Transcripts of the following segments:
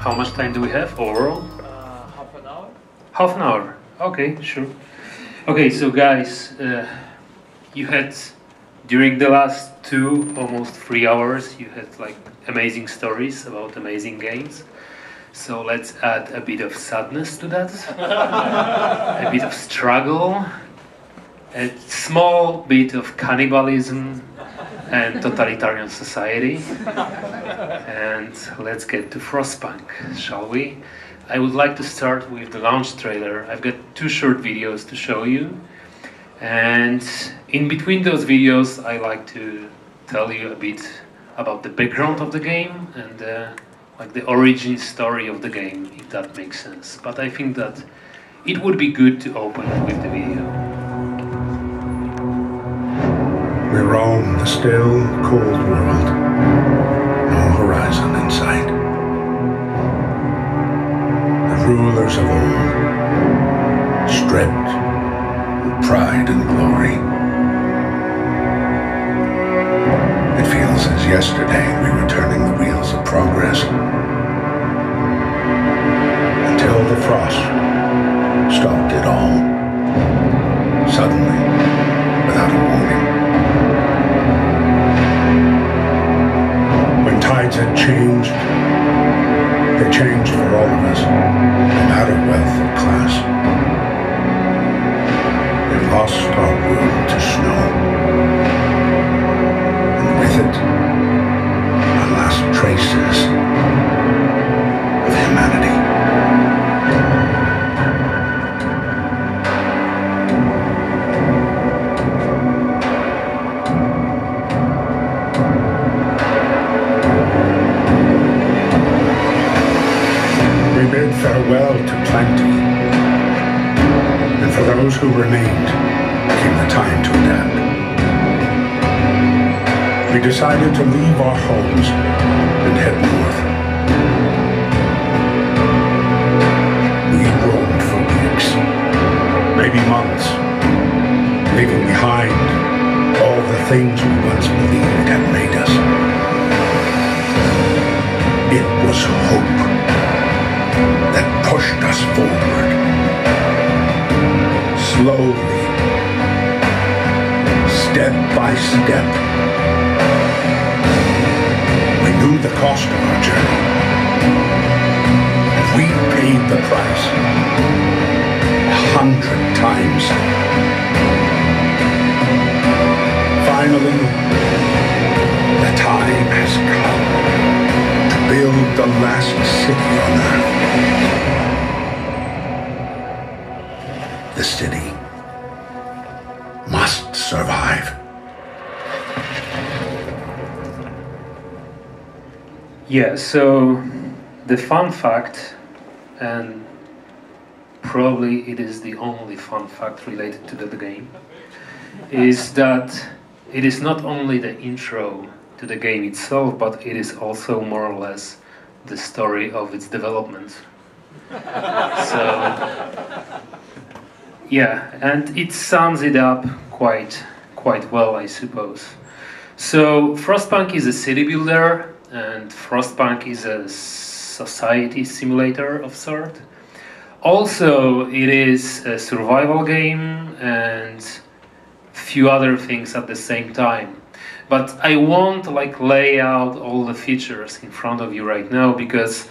How much time do we have overall? Half an hour. Half an hour. Okay, sure. Okay, so guys, you had during the last 2, almost 3 hours, you had like amazing stories about amazing games. So let's add a bit of sadness to that, a bit of struggle, a small bit of cannibalism and totalitarian society. And let's get to Frostpunk, shall we? I would like to start with the launch trailer. I've got 2 short videos to show you. And in between those videos, I like to tell you a bit about the background of the game and like the origin story of the game, if that makes sense. But I think that it would be good to open with the video. We roam the still, cold world. No horizon in sight. The rulers of old, stripped with pride and glory. It feels as yesterday we were turning the wheels of progress. Until the frost stopped it all. Suddenly, without a warning. When tides had changed, they changed for all of us, no matter wealth or class. We lost our world to snow. With it, our last traces of humanity. We bid farewell to plenty, and for those who remained, came the time to adapt. We decided to leave our homes and head north. We roamed for weeks, maybe months, leaving behind all the things we once believed had made us. It was hope that pushed us forward. Slowly, step by step, knew the cost of our journey, and we paid the price 100 times. Finally, the time has come to build the last city on Earth. The city must survive. Yeah, so the fun fact, and probably it is the only fun fact related to the game, is that it is not only the intro to the game itself, but it is also more or less the story of its development. So, yeah, and it sums it up quite well, I suppose. So Frostpunk is a city builder, and Frostpunk is a society simulator of sort. Also, it is a survival game and few other things at the same time. But I won't like lay out all the features in front of you right now, because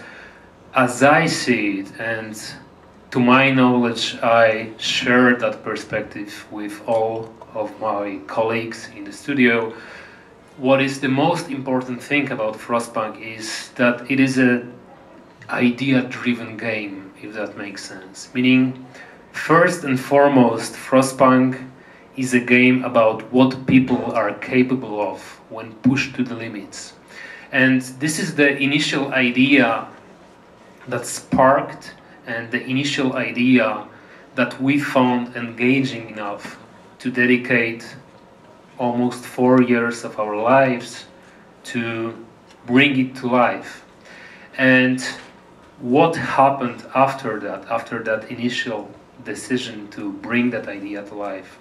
as I see it, and to my knowledge, I share that perspective with all of my colleagues in the studio. What is the most important thing about Frostpunk is that it is an idea-driven game, if that makes sense. Meaning, first and foremost, Frostpunk is a game about what people are capable of when pushed to the limits. And this is the initial idea that sparked, and the initial idea that we found engaging enough to dedicate almost 4 years of our lives to bring it to life. And what happened after that initial decision to bring that idea to life,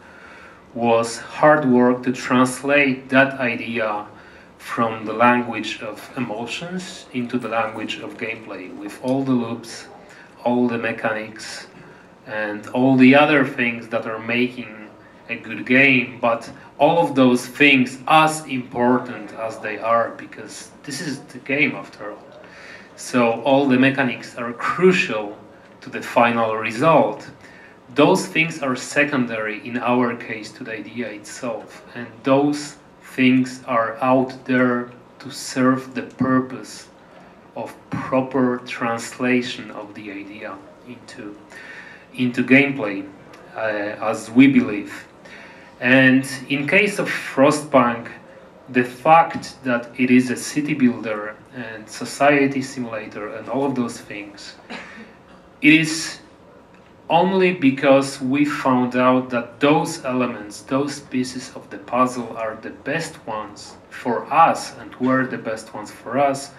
was hard work to translate that idea from the language of emotions into the language of gameplay, with all the loops, all the mechanics, and all the other things that are making a good game, but all of those things as important as they are, because this is the game after all. So all the mechanics are crucial to the final result. Those things are secondary in our case to the idea itself, and those things are out there to serve the purpose of proper translation of the idea into gameplay, as we believe. And in case of Frostpunk, the fact that it is a city builder and society simulator and all of those things, it is only because we found out that those elements, those pieces of the puzzle are the best ones for us and were the best ones for us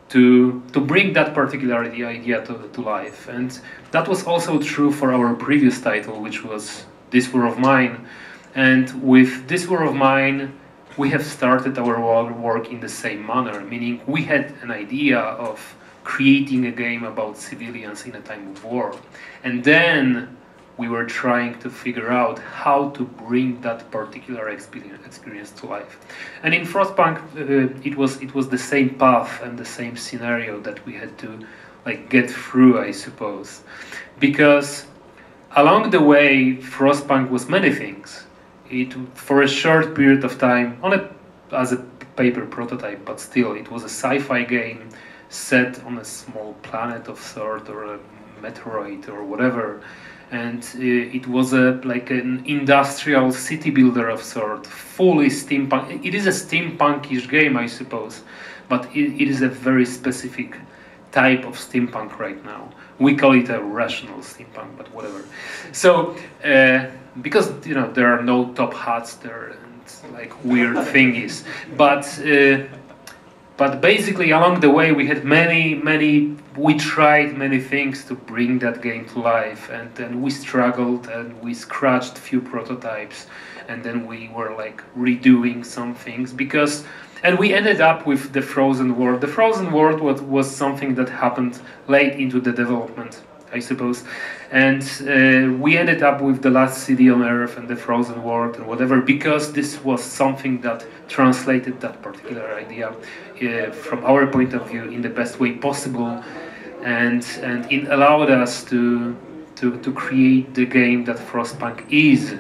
to bring that particular idea to life. And that was also true for our previous title, which was This War of Mine. And with This War of Mine, we have started our work in the same manner, meaning we had an idea of creating a game about civilians in a time of war. And then we were trying to figure out how to bring that particular experience to life. And in Frostpunk, it was the same path and the same scenario that we had to get through, I suppose. Because along the way, Frostpunk was many things. For a short period of time, as a paper prototype, but still, it was a sci-fi game set on a small planet of sort, or a meteoroid or whatever, and it was like an industrial city builder of sort, fully steampunk. It is a steampunkish game, I suppose, but it is a very specific type of steampunk right now. We call it a rational steampunk, but whatever. So because there are no top hats there and weird thingies, but basically, along the way, we had we tried many things to bring that game to life, and then we struggled and we scratched few prototypes, and then we were redoing some things and we ended up with the Frozen World. The Frozen World was something that happened late into the development, I suppose, and we ended up with the last city on Earth and the Frozen World and whatever, because this was something that translated that particular idea from our point of view in the best way possible, and it allowed us to create the game that Frostpunk is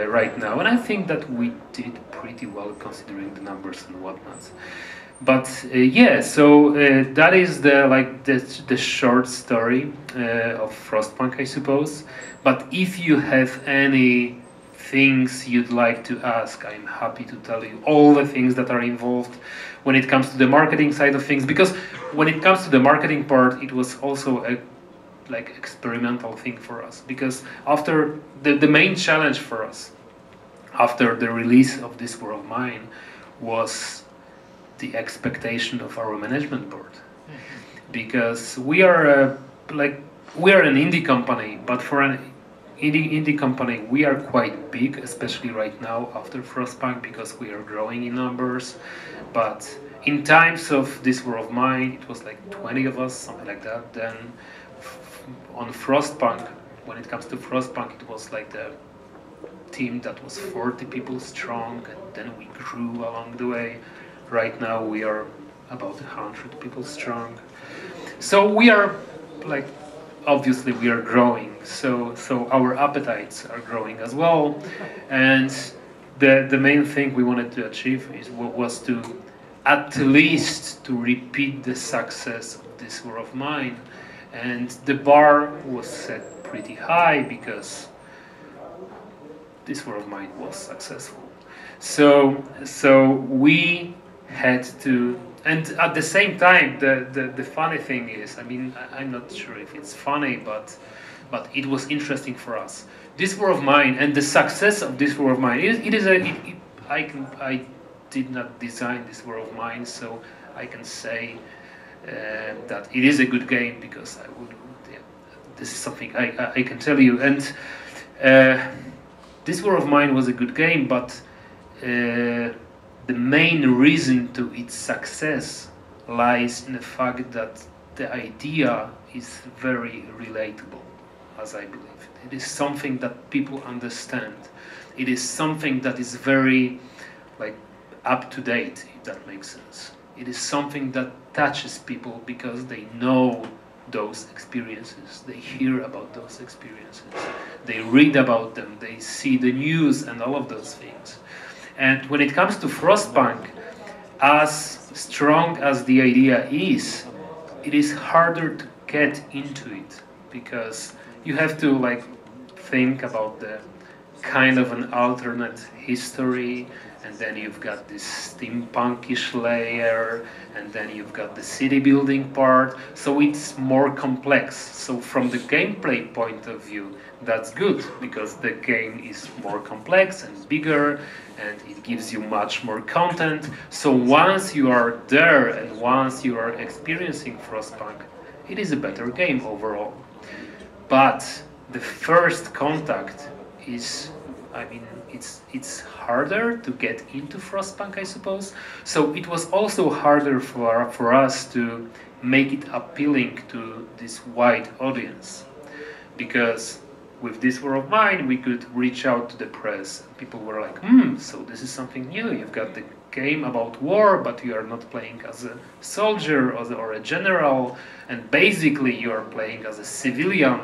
right now. And I think that we did pretty well considering the numbers and whatnot. But yeah, so that is the short story of Frostpunk, I suppose. But if you have any things you'd like to ask, I'm happy to tell you all the things that are involved when it comes to the marketing side of things. Because when it comes to the marketing part, it was also a experimental thing for us. Because after the main challenge for us after the release of This War of Mine was the expectation of our management board, because we are an indie company, but for an indie company we are quite big, especially right now after Frostpunk, because we are growing in numbers. But in times of This War of Mine, it was 20 of us, something like that. Then on Frostpunk, when it comes to Frostpunk, it was the team that was 40 people strong, and then we grew along the way. Right now we are about 100 people strong. So we are obviously we are growing. So our appetites are growing as well. And the main thing we wanted to achieve was to at least to repeat the success of This War of Mine. And the bar was set pretty high because This War of Mine was successful. So we had to, and at the same time, the funny thing is, I'm not sure if it's funny, but it was interesting for us. This War of Mine and the success of This War of Mine, I did not design This War of Mine, so I can say that it is a good game, because this is something I can tell you. And This War of Mine was a good game, but the main reason to its success lies in the fact that the idea is very relatable, as I believe. It is something that people understand. It is something that is very like up to date, if that makes sense. It is something that touches people because they know those experiences, they hear about those experiences, they read about them, they see the news and all of those things. And when it comes to Frostpunk, as strong as the idea is, it is harder to get into it because you have to like think about the kind of an alternate history, and then you've got this steampunkish layer, and then you've got the city building part, so it's more complex. So from the gameplay point of view, that's good, because the game is more complex and bigger, and it gives you much more content. So once you are there, and once you are experiencing Frostpunk, it is a better game overall. But the first contact is, I mean, it's harder to get into Frostpunk, I suppose. So it was also harder for us to make it appealing to this wide audience, because with This War of Mine we could reach out to the press. People were like, so this is something new. You've got the game about war, but you are not playing as a soldier or a general, and basically you are playing as a civilian.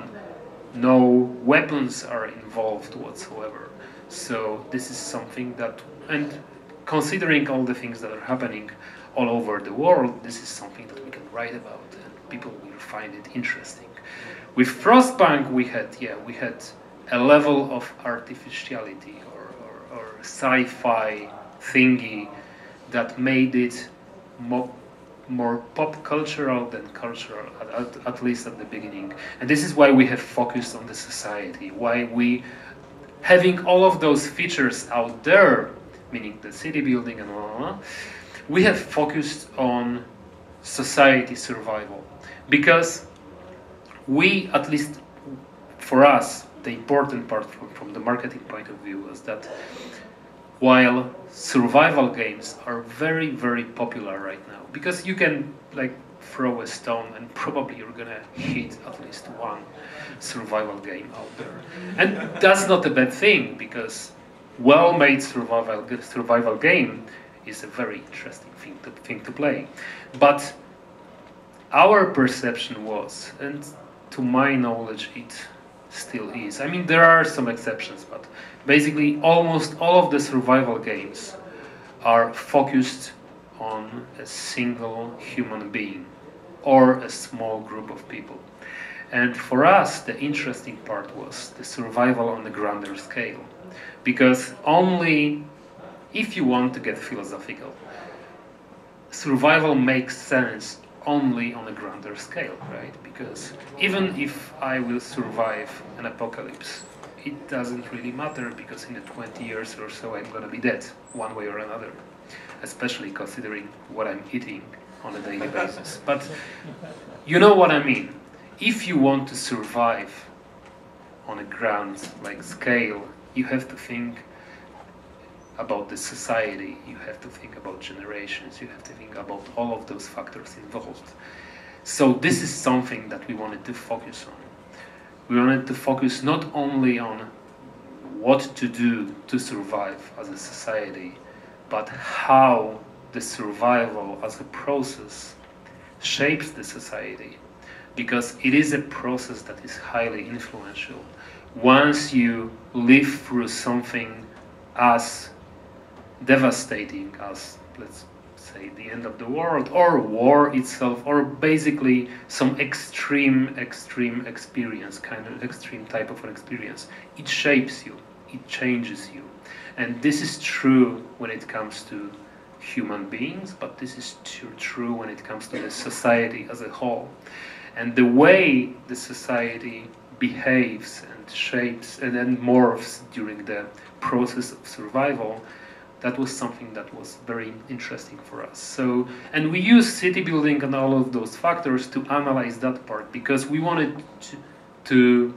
No weapons are involved whatsoever. So this is something that, and considering all the things that are happening all over the world, this is something that we can write about and people will find it interesting. With Frostpunk we had a level of artificiality or sci-fi thingy that made it more pop cultural than cultural, at least at the beginning. And this is why we have focused on the society, why we, having all of those features out there, meaning the city building and all, we have focused on society survival. Because we, at least for us, the important part from the marketing point of view was that while survival games are very, very popular right now, because you can like throw a stone and probably you're gonna hit at least one survival game out there. And that's not a bad thing, because well-made survival game is a very interesting thing to play. But our perception was, and to my knowledge it still is, I mean there are some exceptions, but basically almost all of the survival games are focused on a single human being or a small group of people. And for us the interesting part was the survival on a grander scale, because only if you want to get philosophical, survival makes sense only on a grander scale, right? Because even if I will survive an apocalypse, it doesn't really matter, because in 20 years or so I'm gonna be dead, one way or another, especially considering what I'm eating on a daily basis. But you know what I mean. If you want to survive on a grand like scale, you have to think about the society, you have to think about generations, you have to think about all of those factors involved. So this is something that we wanted to focus on. We wanted to focus not only on what to do to survive as a society, but how the survival as a process shapes the society. Because it is a process that is highly influential. Once you live through something as devastating as, let's say, the end of the world, or war itself, or basically some extreme experience, kind of extreme type of an experience, it shapes you, it changes you. And this is true when it comes to human beings, but this is true when it comes to the society as a whole. And the way the society behaves and shapes and then morphs during the process of survival, that was something that was very interesting for us. So, and we use city building and all of those factors to analyze that part, because we wanted to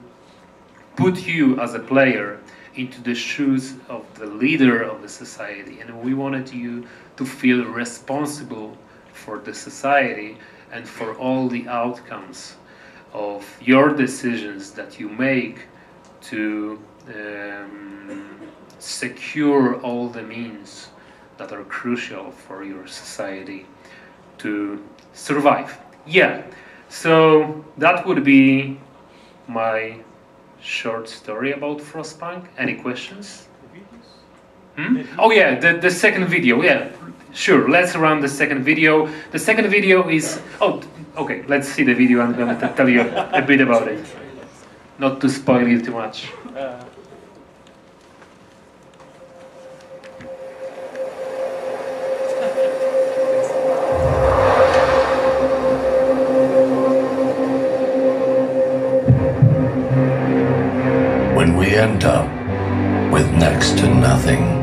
put you as a player into the shoes of the leader of the society, and we wanted you to feel responsible for the society and for all the outcomes of your decisions that you make to secure all the means that are crucial for your society to survive. Yeah, so that would be my short story about Frostpunk. Any questions? Oh yeah, the second video, yeah, sure, let's run the second video. The second video is, oh, okay, let's see the video. I'm going to tell you a bit about it. Not to spoil you too much. When we end up with next to nothing,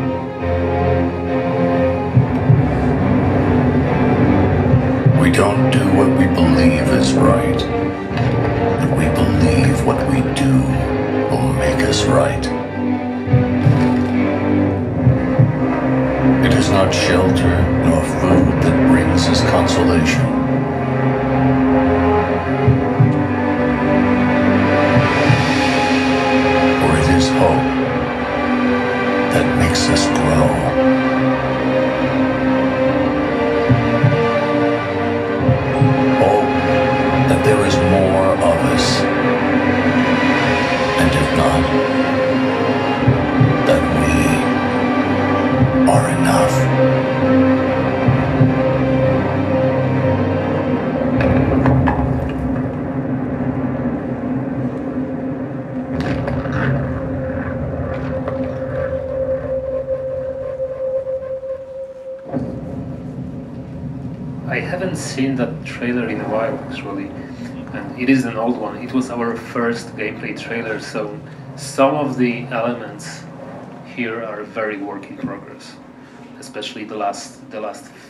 we don't do what we believe is right, but we believe what we do will make us right. It is not shelter nor food that brings us consolation. For it is hope that makes us grow. That there is more of us, and if not, that we are enough. I haven't seen that trailer in a while, actually, and it is an old one. It was our first gameplay trailer, so some of the elements here are very work in progress, especially the last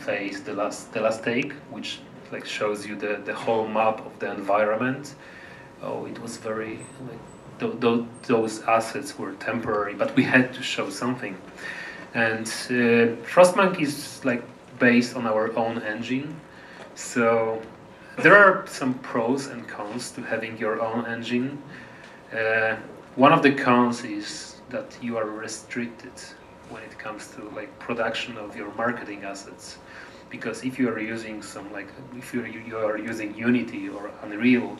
phase, the last take, which like shows you the whole map of the environment. Oh, it was very like those assets were temporary, but we had to show something. And Frostpunk is like based on our own engine, so there are some pros and cons to having your own engine. One of the cons is that you are restricted when it comes to like production of your marketing assets, because if you are using if you are using Unity or Unreal,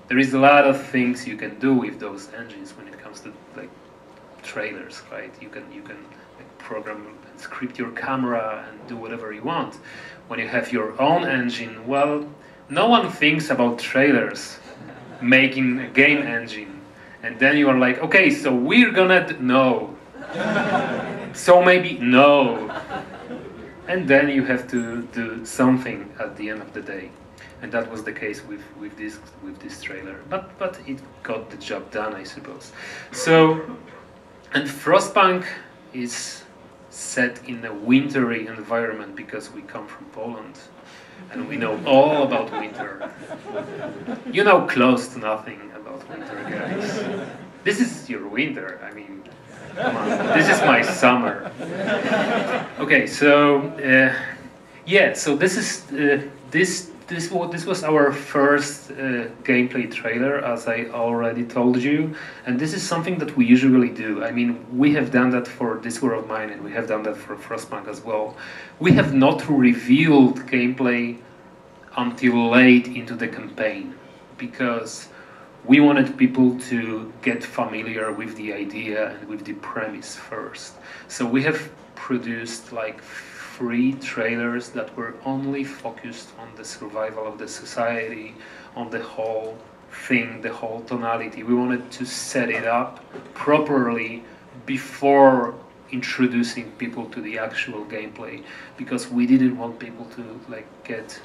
there is a lot of things you can do with those engines when it comes to like trailers, right? You can like program and script your camera and do whatever you want. When you have your own engine, well, no one thinks about trailers making a game engine, and then you are like, okay, so we're gonna no, so maybe no, and then you have to do something at the end of the day. And that was the case with this trailer, but it got the job done, I suppose. So, and Frostpunk is set in a wintry environment because we come from Poland, and we know all about winter. You know close to nothing about winter, guys. This is your winter. I mean, come on, this is my summer. Okay, so yeah, so this is this was our first gameplay trailer, as I already told you, and this is something that we usually do. I mean, we have done that for This War of Mine, and we have done that for Frostpunk as well. We have not revealed gameplay until late into the campaign, because we wanted people to get familiar with the idea and with the premise first. So we have produced like 3 trailers that were only focused on the survival of the society, on the whole thing, the whole tonality. We wanted to set it up properly before introducing people to the actual gameplay, because we didn't want people to like get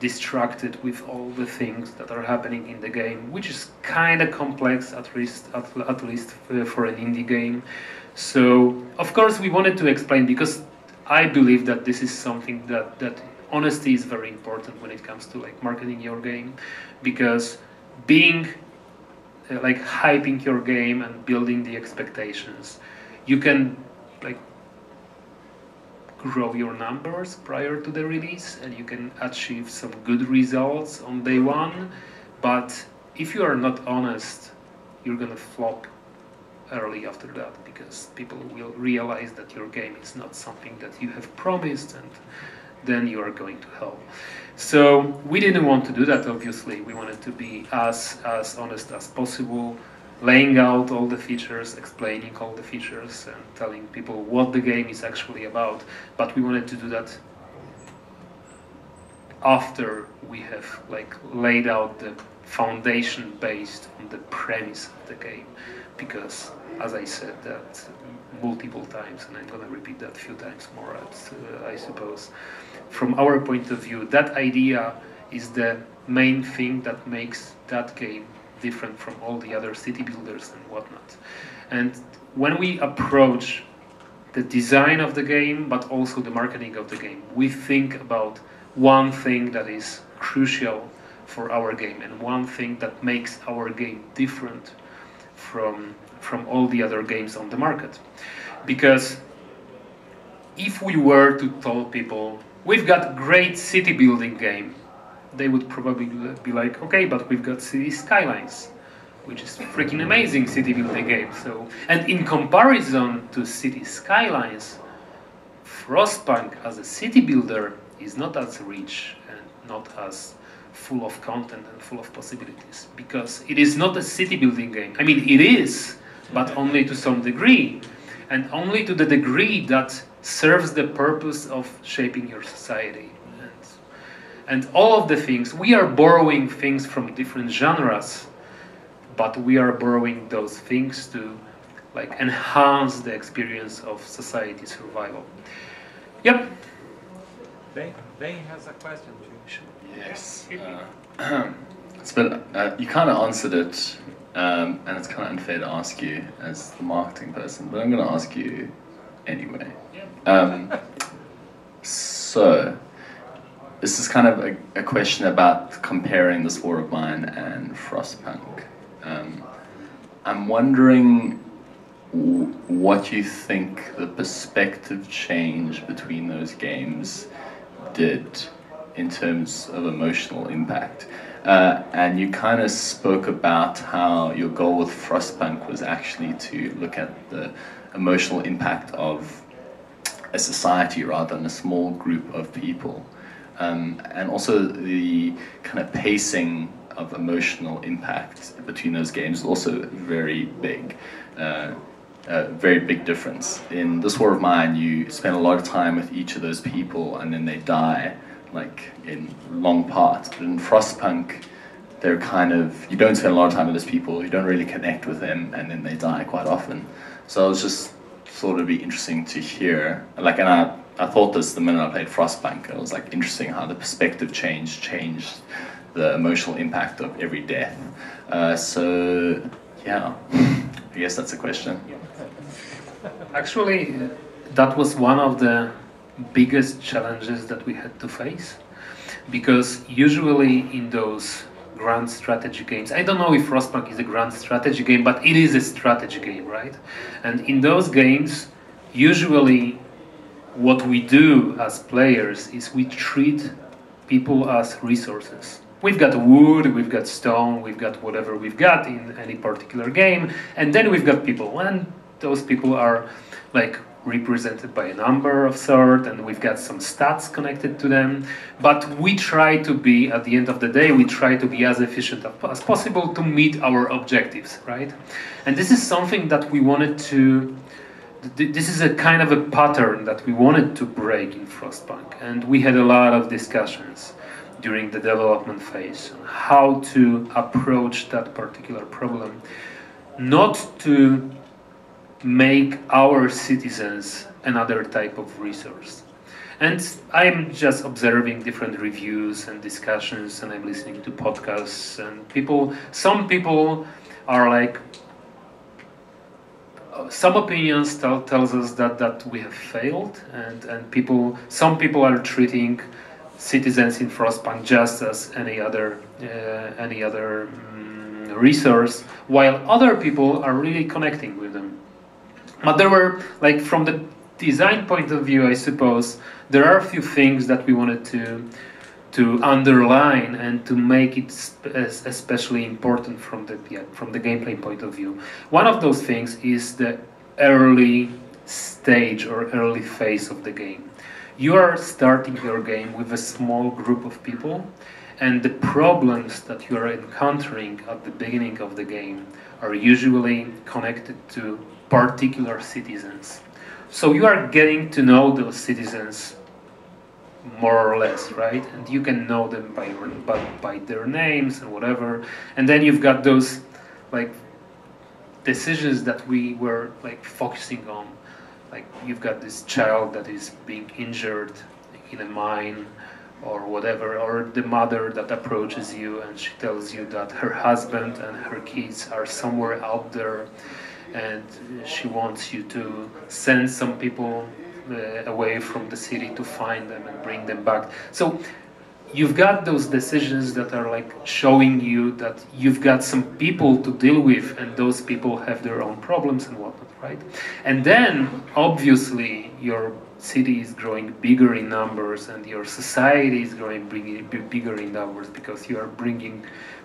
distracted with all the things that are happening in the game, which is kind of complex, at least for an indie game. So of course we wanted to explain, because I believe that this is something that honesty is very important when it comes to like marketing your game, because being like hyping your game and building the expectations. You can like grow your numbers prior to the release, and you can achieve some good results on day one, but if you are not honest, you're gonna flop early after that, because people will realize that your game is not something that you have promised, and then you are going to hell. So we didn't want to do that, obviously. We wanted to be as honest as possible, laying out all the features, explaining all the features, and telling people what the game is actually about. But we wanted to do that after we have like laid out the foundation based on the premise of the game, because as I said that multiple times, and I'm going to repeat that a few times more, I suppose, from our point of view, that idea is the main thing that makes that game different from all the other city builders and whatnot. And when we approach the design of the game, but also the marketing of the game, we think about one thing that is crucial for our game, and one thing that makes our game different from all the other games on the market. Because if we were to tell people, we've got great city building game, they would probably be like, okay, but we've got City Skylines, which is freaking amazing city building game. So, and in comparison to City Skylines, Frostpunk as a city builder is not as rich and not as full of content and full of possibilities, because it is not a city building game. I mean, it is, but only to some degree, and only to the degree that serves the purpose of shaping your society. And all of the things, we are borrowing things from different genres, but we are borrowing those things to like enhance the experience of society survival. Yep. They has a question too. Yes. But you kind of answered it, and it's kind of unfair to ask you as the marketing person, but I'm going to ask you anyway. So, this is kind of a question about comparing This War of Mine and Frostpunk. I'm wondering what you think the perspective change between those games did in terms of emotional impact. And you kind of spoke about how your goal with Frostpunk was actually to look at the emotional impact of a society rather than a small group of people. And also the kind of pacing of emotional impact between those games is also very big. Very big difference. In This War of Mine, you spend a lot of time with each of those people and then they die like in long parts. But in Frostpunk, they're kind of, you don't spend a lot of time with those people, you don't really connect with them, and then they die quite often. So I was just thought it'd be interesting to hear, like, and I thought this the minute I played Frostpunk. It was like interesting how the perspective changed the emotional impact of every death. So yeah, I guess that's a question. Actually, that was one of the biggest challenges that we had to face, because usually in those grand strategy games, I don't know if Frostpunk is a grand strategy game, but it is a strategy game, right? And in those games, usually what we do as players is we treat people as resources. We've got wood, we've got stone, we've got whatever we've got in any particular game, and then we've got people, and those people are like represented by a number of sort, and we've got some stats connected to them, but we try to be, at the end of the day, we try to be as efficient as possible to meet our objectives, right? And this is something that we wanted to, this is a kind of a pattern that we wanted to break in Frostpunk, and we had a lot of discussions during the development phase on how to approach that particular problem, not to make our citizens another type of resource. And I'm just observing different reviews and discussions, and I'm listening to podcasts, and people, some people are like, some opinions tells us that we have failed, and people, some people are treating citizens in Frostpunk just as any other resource, while other people are really connecting with them. But there were, like, from the design point of view, I suppose, there are a few things that we wanted to underline and to make it especially important from the gameplay point of view. One of those things is the early stage or early phase of the game. You are starting your game with a small group of people, and the problems that you are encountering at the beginning of the game are usually connected to particular citizens. So you are getting to know those citizens more or less, right? And you can know them by their names and whatever. And then you've got those like decisions that we were like focusing on. Like you've got this child that is being injured in a mine or whatever, or the mother that approaches you and she tells you that her husband and her kids are somewhere out there and she wants you to send some people away from the city to find them and bring them back. So you've got those decisions that are like showing you that you've got some people to deal with, and those people have their own problems and whatnot, right? And then obviously your city is growing bigger in numbers and your society is growing bigger in numbers because you are bringing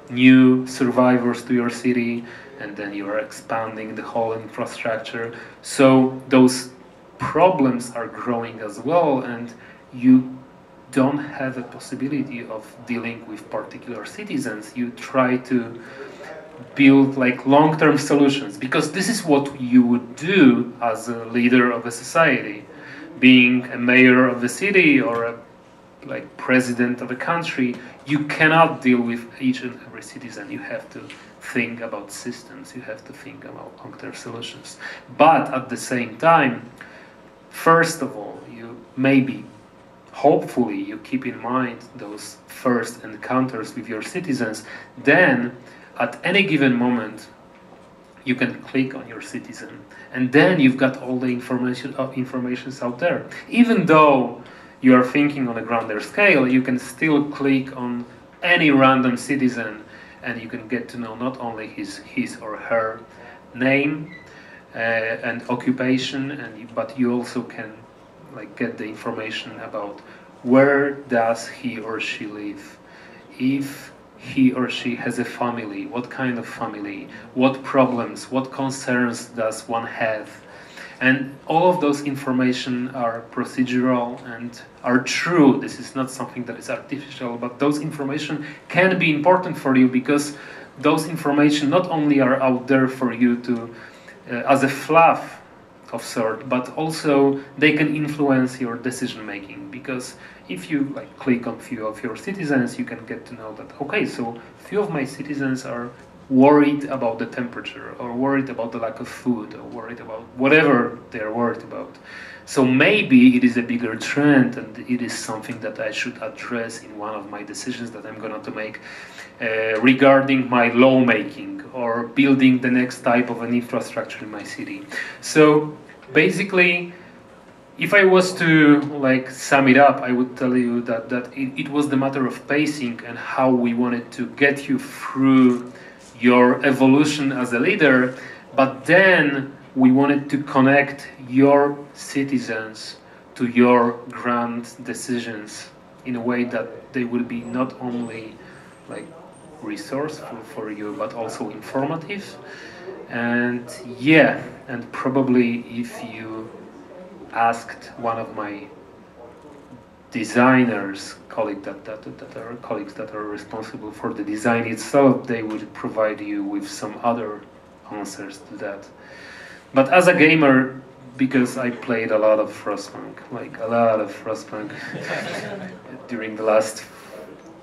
new survivors to your city, and then you are expanding the whole infrastructure. So those problems are growing as well, and you don't have a possibility of dealing with particular citizens. You try to build like long-term solutions, because this is what you would do as a leader of a society. Being a mayor of a city or a like president of a country, you cannot deal with each and every citizen. You have to think about systems, you have to think about long-term solutions. But at the same time, first of all, you maybe, hopefully, you keep in mind those first encounters with your citizens. Then, at any given moment, you can click on your citizen, and then you've got all the information out there. Even though you are thinking on a grander scale, you can still click on any random citizen, and you can get to know not only his or her name and occupation, but you also can like get the information about where does he or she live, if he or she has a family, what kind of family, what problems, what concerns does one have. And all of those information are procedural and are true. This is not something that is artificial, but those information can be important for you, because those information not only are out there for you to as a fluff of sort, but also they can influence your decision making, because if you like click on few of your citizens, you can get to know that, okay, so few of my citizens are worried about the temperature, or worried about the lack of food, or worried about whatever they're worried about. So maybe it is a bigger trend, and it is something that I should address in one of my decisions that I'm going to make regarding my lawmaking or building the next type of an infrastructure in my city. So basically, if I was to like sum it up, I would tell you that it was the matter of pacing and how we wanted to get you through your evolution as a leader, but then we wanted to connect your citizens to your grand decisions in a way that they will be not only like resourceful for you, but also informative. And yeah, and probably if you asked one of my designers, colleagues that are responsible for the design itself, they would provide you with some other answers to that. But as a gamer, because I played a lot of Frostpunk, during the last,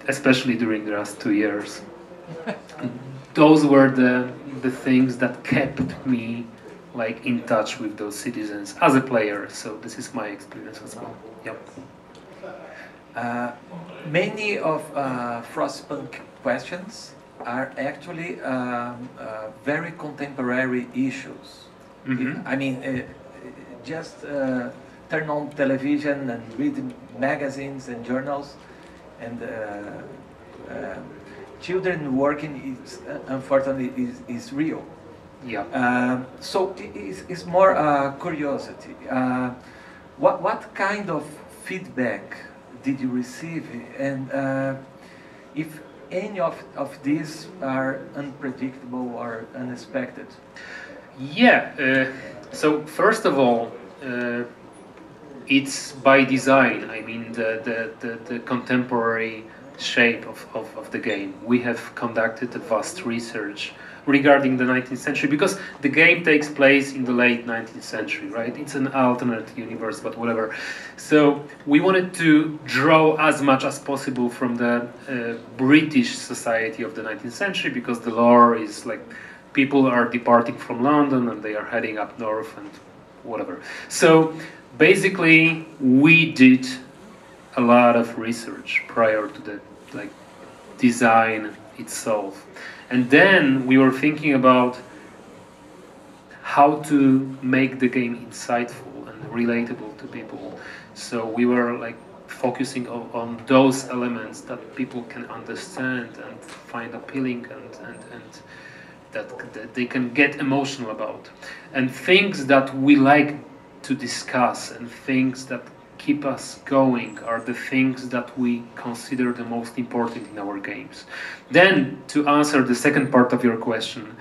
especially during the last 2 years, those were the things that kept me like in touch with those citizens as a player. So this is my experience as well. Yep. Many of Frostpunk questions are actually very contemporary issues. Mm-hmm. I mean, just turn on television and read magazines and journals, and children working is unfortunately is real. Yeah. So it's more curiosity. What kind of feedback did you receive, and if any of these are unpredictable or unexpected? Yeah. So first of all, it's by design. I mean, the contemporary shape of the game. We have conducted a vast research regarding the 19th century, because the game takes place in the late 19th century, right? It's an alternate universe, but whatever. So we wanted to draw as much as possible from the British society of the 19th century, because the lore is like people are departing from London and they are heading up north and whatever. So basically we did a lot of research prior to the design itself. And then we were thinking about how to make the game insightful and relatable to people. So we were like focusing on those elements that people can understand and find appealing and that they can get emotional about. And things that we like to discuss and things that keep us going are the things that we consider the most important in our games. Then, to answer the second part of your question,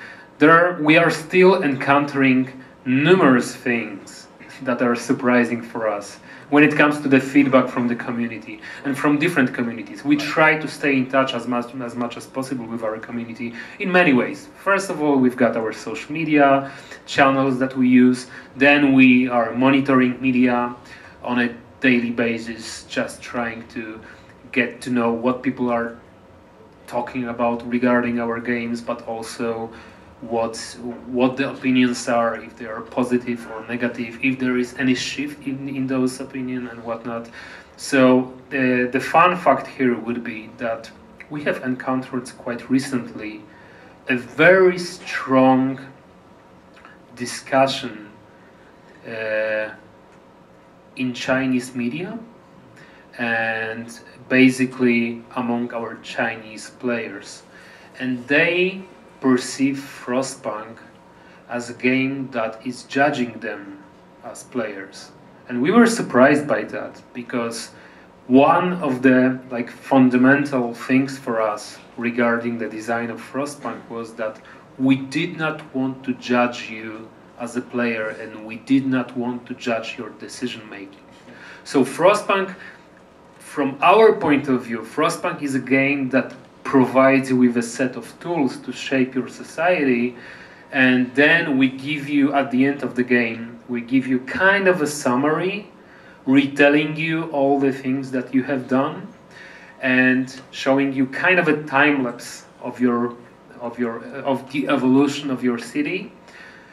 we are still encountering numerous things that are surprising for us when it comes to the feedback from the community and from different communities. We try to stay in touch as much as possible with our community in many ways. First of all, we've got our social media channels that we use. Then we are monitoring media on a daily basis, just trying to get to know what people are talking about regarding our games, but also what the opinions are, if they are positive or negative, if there is any shift in those opinions and whatnot. So the fun fact here would be that we have encountered quite recently a very strong discussion in Chinese media and basically among our Chinese players, and they perceive Frostpunk as a game that is judging them as players. And we were surprised by that, because one of the fundamental things for us regarding the design of Frostpunk was that we did not want to judge you as a player, and we did not want to judge your decision making. So Frostpunk, from our point of view, Frostpunk is a game that provides you with a set of tools to shape your society, and then we give you, at the end of the game, we give you kind of a summary, retelling you all the things that you have done, and showing you kind of a time lapse of the evolution of your city.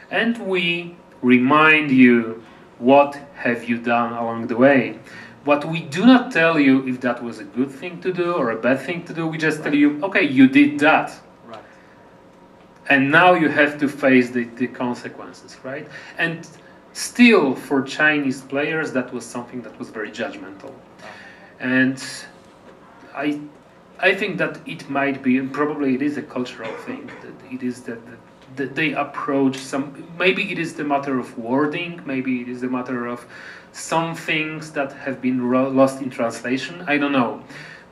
And we remind you what have you done along the way. But we do not tell you if that was a good thing to do or a bad thing to do. We just tell you, okay, you did that. Right. And now you have to face the consequences, right? And still, for Chinese players, that was something that was very judgmental. And I think that it might be, and probably it is a cultural thing, that it is that they approach maybe it is the matter of wording, maybe it is the matter of some things that have been lost in translation, I don't know.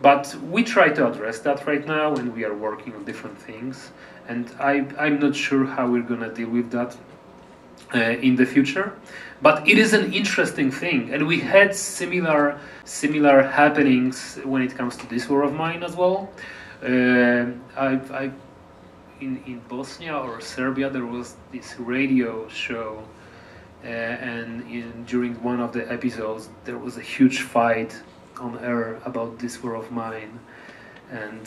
But we try to address that right now, and we are working on different things, and I'm not sure how we're gonna deal with that in the future. But it is an interesting thing, and we had similar happenings when it comes to This War of Mine as well. In Bosnia or Serbia, there was this radio show, and during one of the episodes, there was a huge fight on air about This War of Mine, and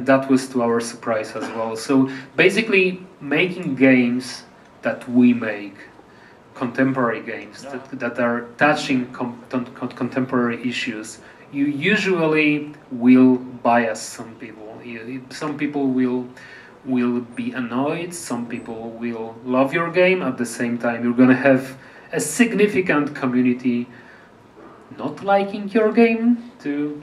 that was to our surprise as well. So basically, making games that we make, contemporary games that are touching contemporary issues, you usually will bias some people. Some people will be annoyed, some people will love your game. At the same time, you're gonna have a significant community not liking your game, to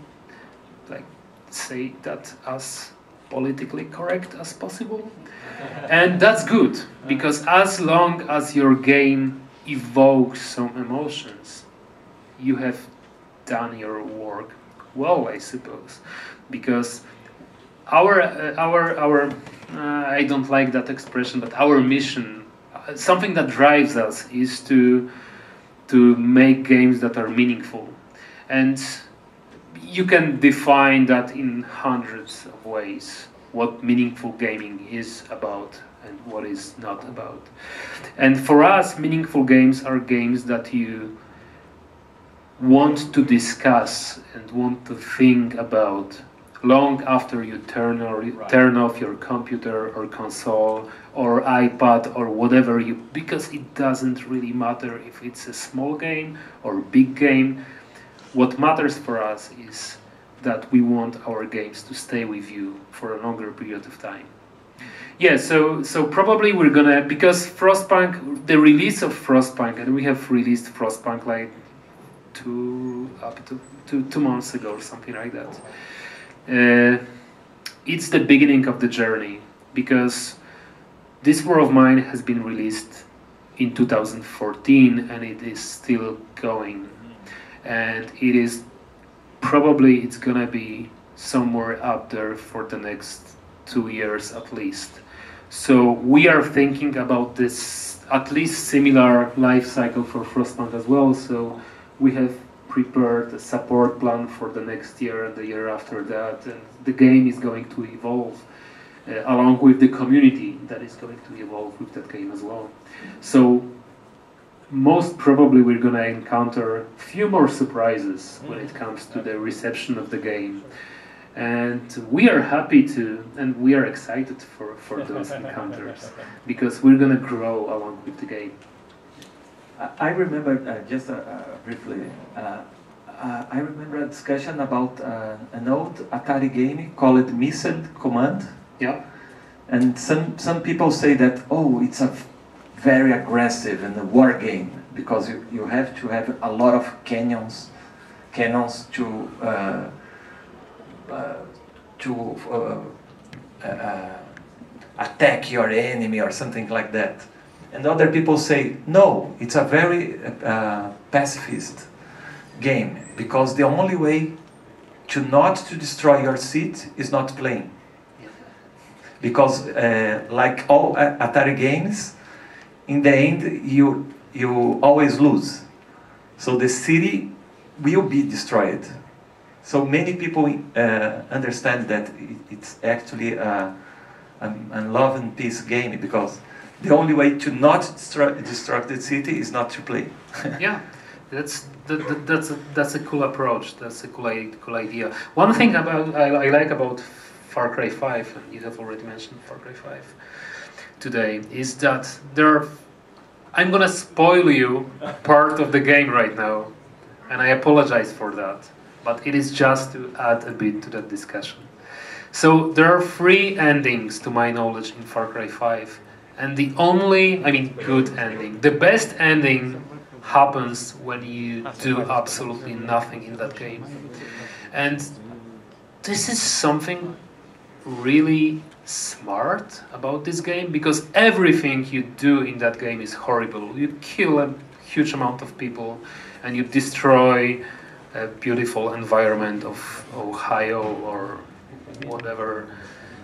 say that as politically correct as possible. And that's good, because as long as your game evokes some emotions, you have done your work well, I suppose. Because our I don't like that expression, but our mission, something that drives us, is to make games that are meaningful. And you can define that in hundreds of ways, what meaningful gaming is about and what is not about. And for us, meaningful games are games that you want to discuss and want to think about long after you turn off your computer or console or iPad or whatever because it doesn't really matter if it's a small game or big game. What matters for us is that we want our games to stay with you for a longer period of time. Yeah, so probably we're gonna, because Frostpunk, the release of Frostpunk, and we have released Frostpunk like 2 months ago or something like that. It's the beginning of the journey, because this War of Mine has been released in 2014 and it is still going. And it is probably, it's gonna be somewhere up there for the next 2 years at least. So we are thinking about this at least similar life cycle for Frostpunk as well. So we have prepared a support plan for the next year and the year after that, and the game is going to evolve along with the community that is going to evolve with that game as well. So most probably we're going to encounter a few more surprises when it comes to the reception of the game. And we are happy to, and we are excited for those encounters, because we're going to grow along with the game. I remember, just briefly, I remember a discussion about an old Atari game called Missile Command. Yeah. And some people say that, oh, it's a very aggressive and a war game, because you have to have a lot of cannons to attack your enemy or something like that. And other people say, no, it's a very pacifist game, because the only way to destroy your seat is not playing. Because like all Atari games, in the end you always lose. So the city will be destroyed. So many people understand that it's actually a love and peace game, because the only way to not destruct the city is not to play. Yeah, that's a cool approach. That's a cool idea. One thing I like about Far Cry 5, and you have already mentioned Far Cry 5 today, is that I'm gonna spoil you part of the game right now, and I apologize for that, but it is just to add a bit to that discussion. So there are 3 endings to my knowledge in Far Cry 5, and the only, good ending, the best ending happens when you do absolutely nothing in that game. And this is something really smart about this game, because everything you do in that game is horrible. You kill a huge amount of people and you destroy a beautiful environment of Ohio or whatever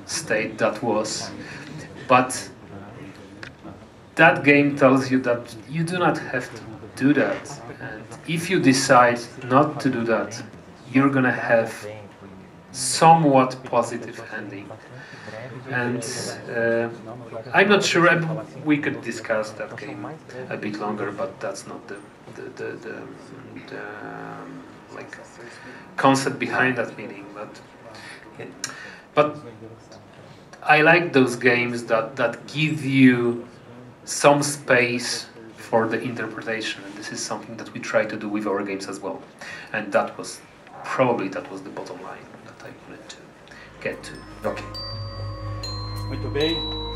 state that was. But that game tells you that you do not have to do that. And if you decide not to do that, you're gonna have somewhat positive ending. And I'm not sure, we could discuss that game a bit longer, but that's not the like concept behind that meaning. But I like those games that give you some space for the interpretation, and this is something that we try to do with our games as well. And that was the bottom line that I wanted to get to. Okay. Muito bem.